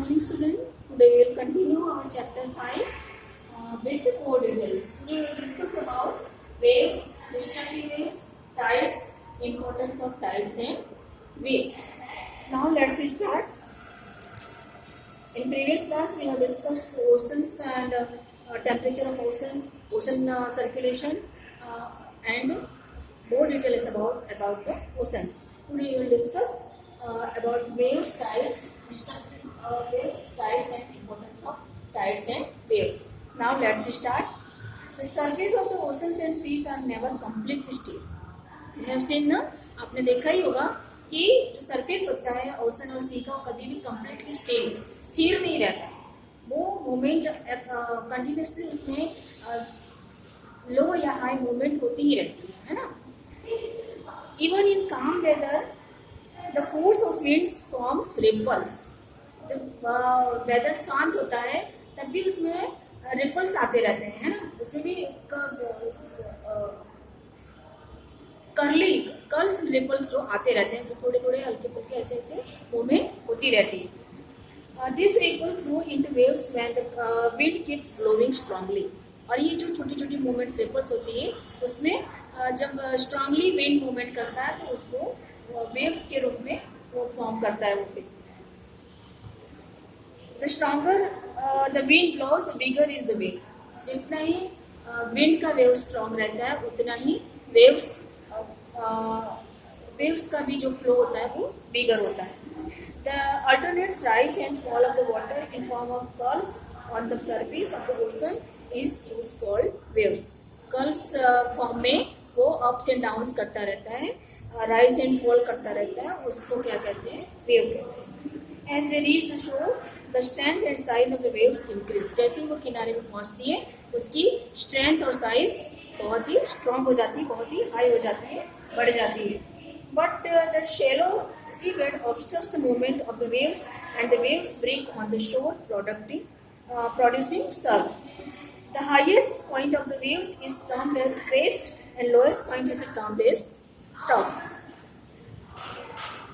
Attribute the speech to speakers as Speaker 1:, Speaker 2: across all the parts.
Speaker 1: morning student. Today we will continue our chapter 5 with more details. We will discuss about waves, destructive waves, tides, importance of tides and waves. Now let's start. In previous class we have discussed oceans and temperature of oceans, ocean circulation and more details about the oceans. Today we will discuss about waves, tides, destructive waves, tides and importance of tides and waves. Now let's start. The surface of the oceans and seas are never completely still. You have seen ना, आपने देखा ही होगा कि जो surface होता है ocean और सी का वो कभी भी कंप्लीटली स्थिर नहीं रहता, वो मूवमेंट कंटिन्यूसली उसमें लो या हाई मूवमेंट होती ही रहती है ना. Even in calm weather the force of winds forms ripples. जब वेदर शांत होता है तब भी उसमें रिपल्स आते रहते हैं, है ना. उसमें भी कर्ल्स रिपल्स जो आते रहते हैं, तो थोड़े थोड़े हल्के फुल्के ऐसे ऐसे मूवमेंट होती रहती है. This ripples move into waves when the wind keeps blowing strongly. और ये जो छोटी छोटी मूवमेंट्स रिपल्स होती है उसमें जब स्ट्रांगली विंड मूवमेंट करता है तो उसको वेव्स के रूप में वो फॉर्म करता है. वो फिर the stronger the wind blows the bigger is the wave. जितना ही विंड का वेव स्ट्रॉन्ग रहता है उतना ही वेव्स का भी जो फ्लो होता है वो बिगर होता है. The alternates rise and fall of the water in form of curls on the surface of the ocean is called waves. Curls form में वो अप्स एंड डाउन्स करता रहता है, राइज एंड फॉल करता रहता है, उसको क्या कहते हैं, वेव कहते हैं. As they reach the shore the strength and size of the waves increase. जैसे ही वो किनारे में पहुंचती है उसकी स्ट्रेंथ और साइज बहुत ही स्ट्रांग हो जाती है, बहुत ही हाई हो जाती है, बढ़ जाती है. But the shallow sea bed obstructs the movement of the waves and the waves break on the shore producing surf. The highest point of the waves is termed as crest and lowest point is termed as trough.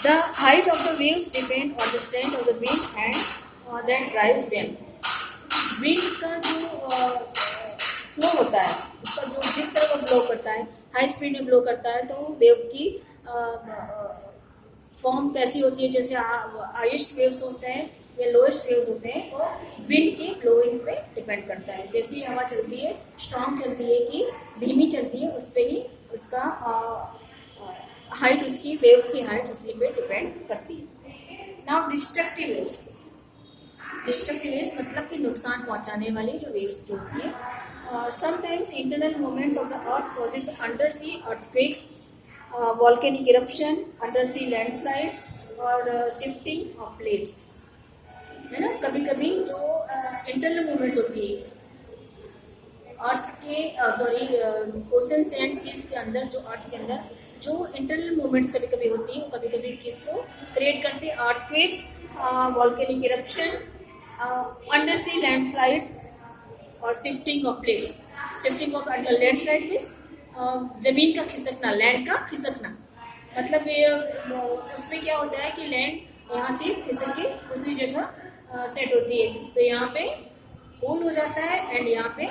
Speaker 1: The height of the waves depend on the strength of the wind and that drives them. Wind का जो flow होता है उसका जो जिस तरह वो blow करता है, हाई स्पीड में ब्लो करता है तो वेव की फॉर्म कैसी होती है, जैसे हाईएस्ट वेव्स होते हैं या लोएस्ट वेव्स होते हैं, वो विंड की ब्लोइंग पे डिपेंड करता है. जैसी हवा चलती है, स्ट्रांग चलती है कि धीमी चलती है, उस पर ही उसका हाइट, उसकी वेव्स की हाइट उसी पे डिपेंड करती है. Now destructive waves. Destructive waves मतलब कि नुकसान पहुंचाने वाली जो वेव्स जो होती है. Sometimes internal movements of the earth causes undersea earthquakes, volcanic eruption, undersea landslides और shifting of plates, है ना. कभी कभी जो इंटरनल मूवमेंट्स होती है अर्थ के ओशंस एंड सीज के अंदर, जो अर्थ के अंदर जो इंटरनल मूवमेंट्स कभी कभी होती है, कभी कभी किसको क्रिएट करते हैं, earthquakes, volcanic eruption, undersea landslides और shifting of plates. Shifting of landslide means जमीन का खिसकना, लैंड का खिसकना. मतलब उसमें क्या होता है कि लैंड यहाँ से खिसक के दूसरी जगह सेट होती है, तो यहाँ पे होल हो जाता है एंड यहाँ पे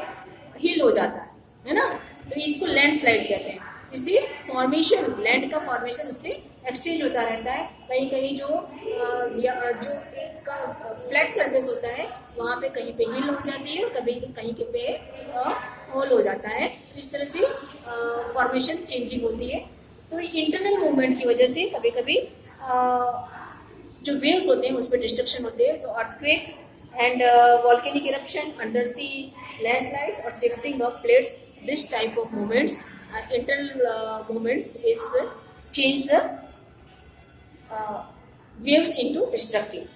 Speaker 1: हिल हो जाता है ना. तो इसको लैंडस्लाइड कहते हैं. इसी फॉर्मेशन, लैंड का फॉर्मेशन उससे एक्सचेंज होता रहता है. कहीं कहीं जो एक फ्लैट सरफेस होता है वहाँ पे कहीं पे हिल हो जाती है, कभी कहीं के पे होल हो जाता है. इस तरह से फॉर्मेशन चेंजिंग होती है. तो इंटरनल मूवमेंट की वजह से कभी कभी जो वेव्स होते हैं उस पर डिस्ट्रक्शन होते हैं. तो earthquake and volcanic eruption, undersea landslides और shifting of plates, this type of movements, internal movements is change the waves into destructive.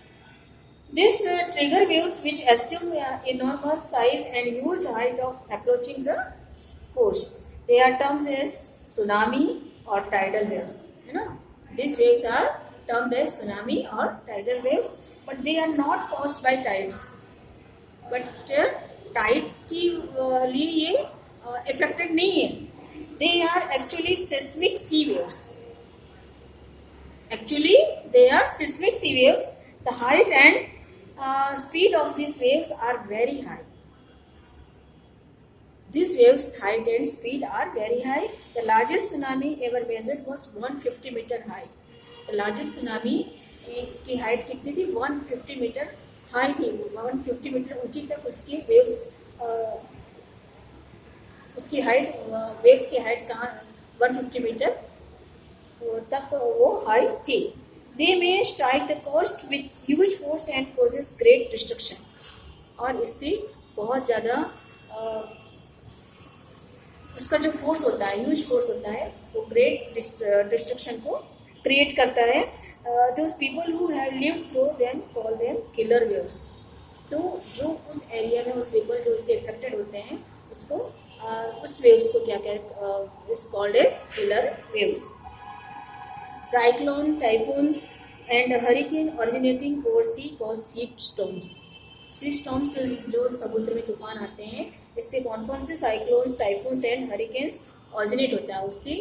Speaker 1: This trigger waves which assume enormous size and huge height of approaching the coast. They are termed as tsunami or tidal waves. You know, these waves are termed as tsunami or tidal waves, but they are not caused by tides. But tide के लिए ये affected नहीं है. They are actually seismic sea waves. Actually, they are seismic sea waves. The height and Speed of these waves are very high. These waves' height and speed are very high. The largest tsunami ever measured was 150 meter high. The largest tsunami की height कितनी थी? 150 metre high थी. 150 metre ऊंची तक उसकी waves, उसकी height, waves की height कहाँ 150 मीटर तक वो हाई थी. They may strike the coast with huge force and causes great destruction. और इससे बहुत ज़्यादा उसका जो फोर्स होता है, ह्यूज फोर्स होता है, वो ग्रेट डिस्ट्रक्शन को क्रिएट करता है. Those people who have lived through them call them killer waves. तो जो उस एरिया में उस पीपल जो उससे इफेक्टेड होते हैं उसको उस वेव्स को क्या कहते is called as killer waves. Cyclone, typhoons and hurricane originating over sea cause sea storms. Sea storms जो समुद्र में तूफान आते हैं, इससे कौन कौन से cyclones, typhoons and hurricanes originate होता है, उससे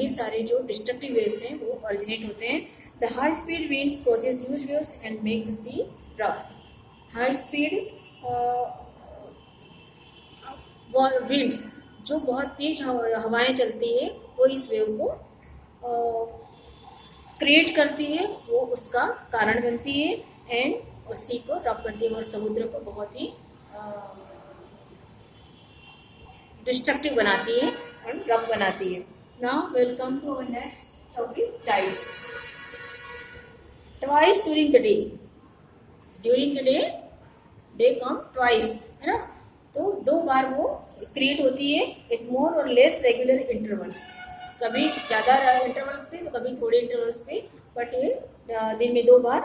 Speaker 1: ये सारे जो डिस्ट्रक्टिव वेव्स हैं वो ऑरिजिनेट होते हैं. The high speed winds causes huge waves and make the sea rough. High speed winds जो बहुत तेज हवाएं चलती है वो इस वेव को क्रिएट करती है, वो उसका कारण बनती है एंड सी को रफ बनती है और समुद्र को बहुत ही डिस्ट्रक्टिव बनाती है और रफ बनाती है. Now will come to our next topic, tides. Twice during the day. During the day come twice, है ना. तो 2 बार वो क्रिएट होती है विथ मोर और लेस रेगुलर इंटरवल्स. कभी ज़्यादा इंटरवल्स पे तो कभी थोड़े इंटरवल्स पे, बट ये दिन में 2 बार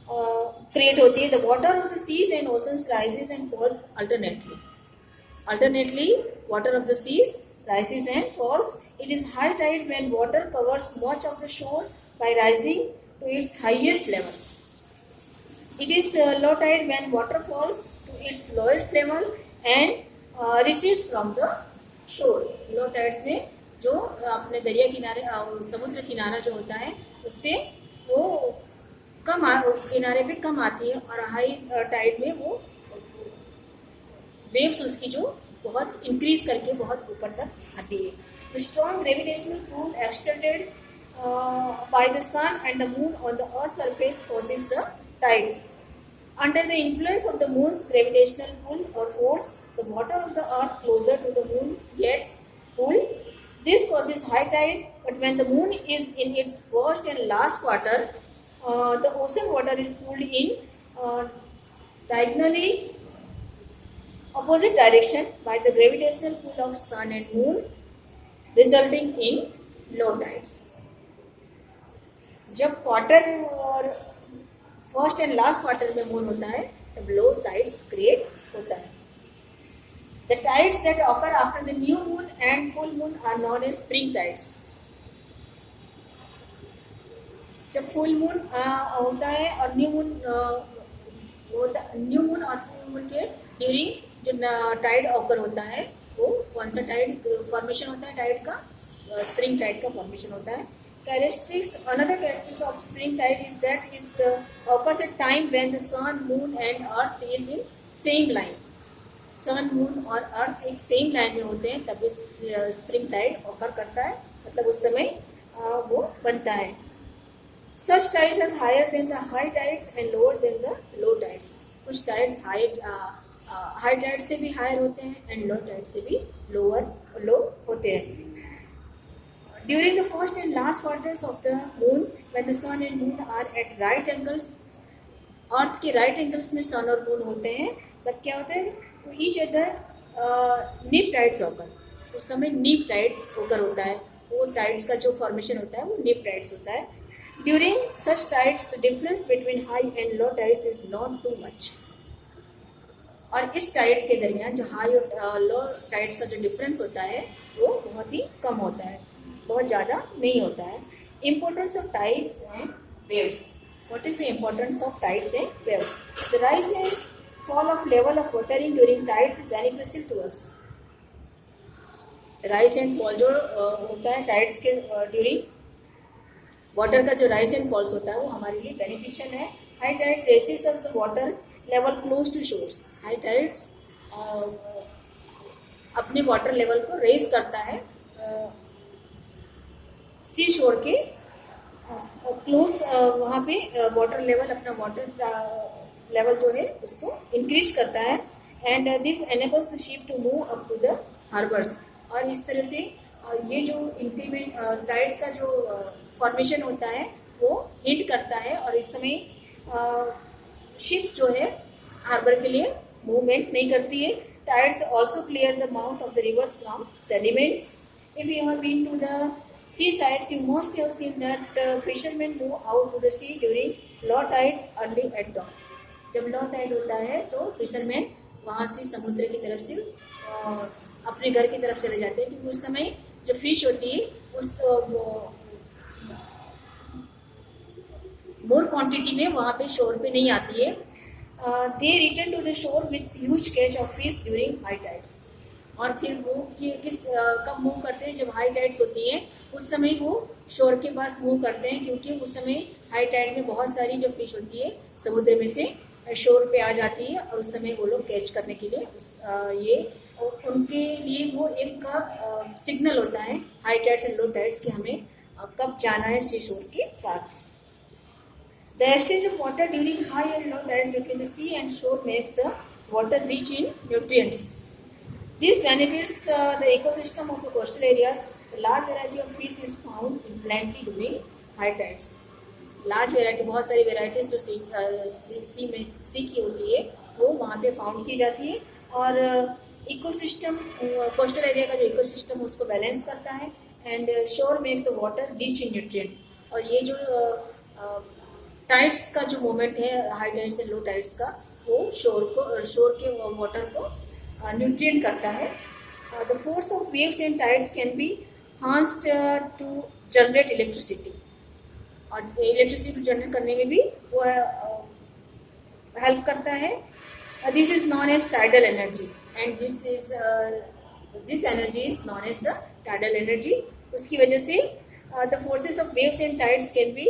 Speaker 1: क्रिएट होती है. The water of the seas and oceans rises and falls alternately. Alternately, water of the seas rises and falls. It is high tide when water covers much of the shore by rising to its highest level. It is low tide when water falls to its lowest level and recedes from the shore. Low tides में जो अपने दरिया किनारे, समुद्र किनारा जो होता है उससे वो किनारे पे कम आती है और हाई टाइड में वो वेव्स उसकी जो बहुत इंक्रीज करके बहुत ऊपर तक आती है. The strong gravitational pull extended by the sun and the moon on the earth surface causes the tides. Under the influence of the moon's gravitational pull और force, the water of the earth closer to the moon gets pulled. This causes high tide, but when the moon is in its first and last quarter, the ocean water is pulled in diagonally opposite direction by the gravitational pull of sun and moon, resulting in low tides. जब quarter और first and last quarter में moon होता है तब लो tides create होता है. The tides that occur after the new moon and full moon are known as spring tides. जब full moon होता है और न्यू मून और फुल मून के ड्यूरिंग जो टाइड ऑकर होता है वो कौन सा टाइड फॉर्मेशन होता है? टाइड का स्प्रिंग टाइड का फॉर्मेशन होता है. Characteristics, another characteristic of spring tide is that it occurs at time when the sun, moon and earth is in same line. Sun, moon और अर्थ एक same line में होते हैं तब इस स्प्रिंग टाइड ऑकर करता है, मतलब उस समय वो बनता है. Such tides are higher than the high tides and lower than the low tides. कुछ टाइड्स हाई टाइड से भी हायर होते हैं एंड लो टाइड से भी लो होते हैं. During the first and last quarters of the moon, when the sun and moon are at right angles, अर्थ के राइट एंगल्स में सन और मून होते हैं, तब क्या होता है? तो ईच अदर नीप टाइड्स होकर, उस समय नीप टाइड्स होकर होता है. वो टाइड्स का जो फॉर्मेशन होता है वो नीप टाइड्स होता है. During such tides the difference between high and low tides is not too much. और इस टाइड के दरमियान जो हाई और लो टाइड्स का जो डिफरेंस होता है वो बहुत ही कम होता है, बहुत ज़्यादा नहीं होता है. Importance of tides and waves. What is the importance of tides and waves? The rise and fall of level of watering during tides is beneficial to us. Rise and fall जो होता है टाइड्स के during, water का जो rise and false होता है वो हमारे लिए बेनिफिशियल है. High tides raises us the water level close to shores. High tides अपने वाटर लेवल को रेज करता है सी शोर के क्लोज, वहाँ पे वाटर लेवल, अपना वाटर लेवल जो है उसको इंक्रीज करता है. And this enables the ship to move up to the harbours. और इस तरह से ये जो इंक्रीमेंट टाइड्स का जो फॉर्मेशन होता है वो हिट करता है, और इस समय शिप्स जो है हार्बर के लिए मूवमेंट नहीं करती है. Tides also clear the mouth of the rivers from sediments. If you have been to the seasides, you must have seen that fishermen move out to the sea during low tide early at dawn. जब low tide होता है तो fisherman वहाँ से समुद्र की तरफ से अपने घर की तरफ चले जाते हैं, क्योंकि उस समय जो फिश होती है उस मोर क्वांटिटी में वहाँ पे शोर पे नहीं आती है. They return to the shore with huge catch of fish during high tides. और फिर वो कब मूव करते हैं, जब हाई टाइड्स होती हैं उस समय वो शोर के पास मूव करते हैं, क्योंकि उस समय हाई टाइड में बहुत सारी जो फिश होती है समुद्र में से शोर पे आ जाती है, और उस समय वो लोग कैच करने के लिए ये उनके लिए वो एक सिग्नल होता है high tides and low tides कि हमें कब जाना है सी शोर के पास. The exchange of water during high and low tides between the sea and shore makes the water rich in nutrients. This benefits the ecosystem of the coastal areas. A large variety of fish is found in plenty during high tides. Large variety, बहुत सारी varieties जो सी की होती है वो वहाँ पे found की जाती है, और इकोसिस्टम कोस्टल एरिया का जो इकोसिस्टम उसको बैलेंस करता है. And shore makes the water rich in nutrient. और ये जो टाइड्स का जो मोमेंट है high tides and low tides का, वो शोर के वाटर को न्यूट्रिएंट करता है. The force of waves and tides can be harnessed to generate electricity. और इलेक्ट्रिसिटी जनरेट करने में भी वो हेल्प करता है. This is known as tidal energy, and this energy is known as the tidal energy. उसकी वजह से the forces of waves and tides can B,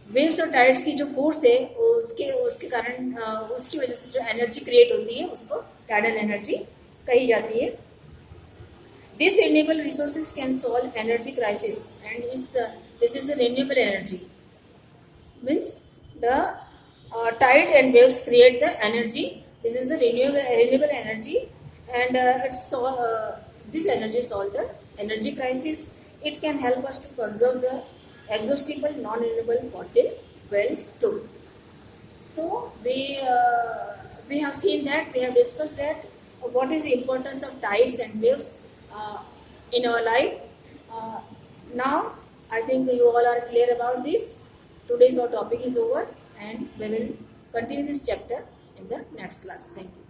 Speaker 1: waves और टाइड्स की जो फोर्स है उसके कारण उसकी वजह से जो एनर्जी क्रिएट होती है उसको टाइडल एनर्जी कही जाती है. This renewable resources can solve energy crisis, and this is the renewable energy means the tide and waves create the energy. This is the renewable energy, and this energy solve the energy crisis. It can help us to conserve the exhaustible non-renewable fossil fuels too. So we have seen that, we have discussed that what is the importance of tides and waves in our life. Now I think you all are clear about this. Today's our topic is over, and we will continue this chapter in the next class. Thank you.